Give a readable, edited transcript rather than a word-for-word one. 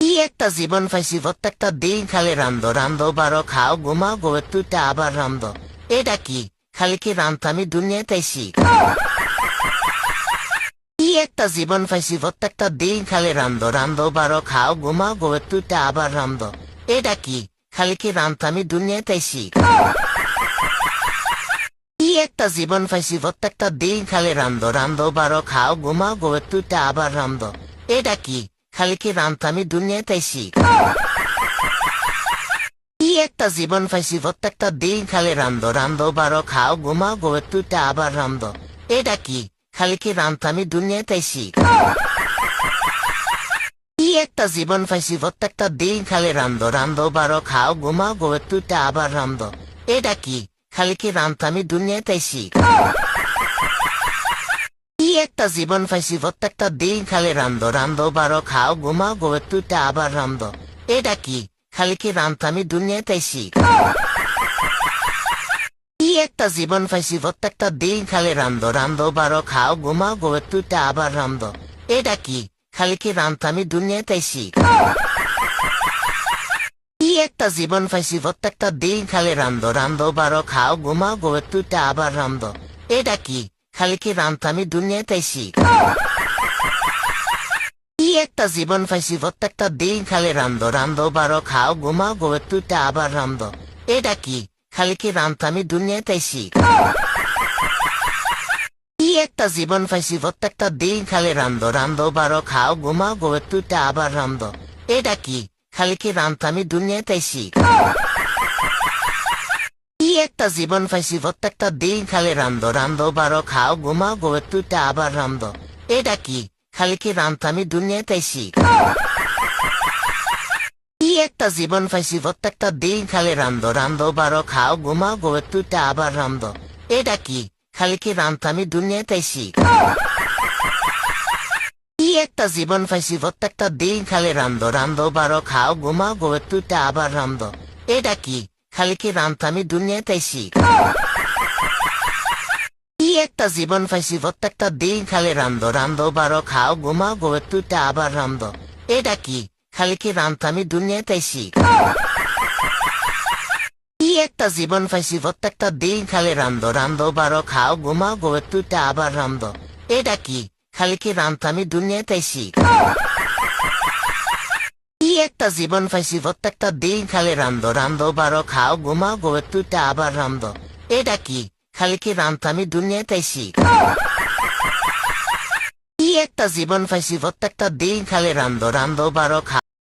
কি একটা জীবন পাইছি, প্রত্যেকটা দিন খালি রান্ধো রান্ধো, বারো খাও ঘুমাও গো একটুতে আবার রান্ধো। এটা কি খালি কি রান্ধতে আমি দুনিয়াতে আইছি? কি একটা জীবন পাইছি, প্রত্যেকটা দিন খালি রান্ধো রান্ধো, বারো খাও ঘুমাও গো একটুতে আবার রান্ধো। এটা কি খালি কি রান্ধতে আমি দুনিয়াতে আইছি? কি একটা জীবন পাইছি, প্রত্যেকটা দিন খালি রান্ধো রান্ধো, বারো খাও ঘুমাও গো একটুতে আবার রান্ধো। এটা কি খালি কি রান্ধতে আমি দুনিয়াতে আইছি? কি একটা জীবন পাইছি, প্রত্যেকটা দিন খালি রান্ধো রান্ধো, বারো খাও ঘুমাও গো একটুতে আবার রান্ধো। এটা কি খালি কি রান্ধতে আমি দুনিয়াতে আইছি? কি একটা জীবন পাইছি, প্রত্যেকটা দিন খালি রান্ধো রান্ধো, বারো খাও ঘুমাও গো একটুতে আবার রান্ধো। এটা কি খালি কি রান্ধতে আমি দুনিয়াতে আইছি? কি একটা জীবন পাইছি, প্রত্যেকটা দিন খালি রান্ধো রান্ধো, বারো খাও ঘুমাও গো একটুতে আবার রান্ধো। এটা কি খালি কি রান্ধতে আমি দুনিয়াতে আইছি? কি একটা জীবন পাইছি, প্রত্যেকটা দিন খালি রান্ধো রান্ধো, বারো খাও ঘুমাও গো একটুতে আবার রান্ধো। এটা কি খালি কি রান্ধতে আমি দুনিয়াতে আইছি? কি একটা জীবন পাইছি, প্রত্যেকটা দিন খালি রান্ধো রান্ধো, বারো খাও ঘুমাও গো একটুতে আবার রান্ধো। এটা কি খালি কি রান্ধতে আমি দুনিয়াতে আইছি? কি একটা জীবন পাইছি, প্রত্যেকটা দিন খালি রান্ধো রান্ধো, বারো খাও ঘুমাও গো একটুতে আবার রান্ধো। এটা কি খালি কি রান্ধতে আমি দুনিয়াতে আইছি? কি একটা জীবন পাইছি, প্রত্যেকটা দিন খালি রান্ধো রান্ধো, বারো খাও ঘুমাও গো একটুতে আবার রান্ধো। এটা কি খালি কি রান্ধতে আমি দুনিয়াতে আইছি? কি একটা জীবন পাইছি, প্রত্যেকটা দিন খালি রান্ধো রান্ধো, বারো খাও ঘুমাও গো একটুতে আবার রান্ধো। এটা কি খালি কি রান্ধতে আমি দুনিয়াতে আইছি? কি একটা জীবন পাইছি, প্রত্যেকটা দিন খালি রান্ধো রান্ধো, বারো খাও ঘুমাও গো একটুতে আবার রান্ধো। এটা কি খালি কি রান্ধতে আমি দুনিয়াতে আইছি? কি একটা জীবন পাইছি, প্রত্যেকটা দিন খালি রান্ধো রান্ধো, বারো খাও ঘুমাও গো একটুতে আবার রান্ধো। এটা কি খালি কি রান্ধতে আমি দুনিয়াতে আইছি? কি একটা জীবন পাইছি, প্রত্যেকটা দিন খালি রান্ধো রান্ধো, বারো খাও ঘুমাও গো একটুতে আবার রান্ধো। এটা কি খালি কি রান্ধতে আমি দুনিয়াতে আইছি? কি একটা জীবন পাইছি, প্রত্যেকটা দিন খালি রান্ধো রান্ধো, বারো খাও ঘুমাও গো একটুতে আবার রান্ধো। এটা কি খালি কি রান্ধতে আমি দুনিয়াতে আইছি? কি একটা জীবন পাইছি, প্রত্যেকটা দিন খালি রান্ধো রান্ধো, বারো খাও ঘুমাও গো একটুতে আবার রান্ধো। এটা কি খালি কি রান্ধতে আমি দুনিয়াতে আইছি? কি একটা জীবন পাইছি, প্রত্যেকটা দিন খালি রান্ধো রান্ধো, বারো খাও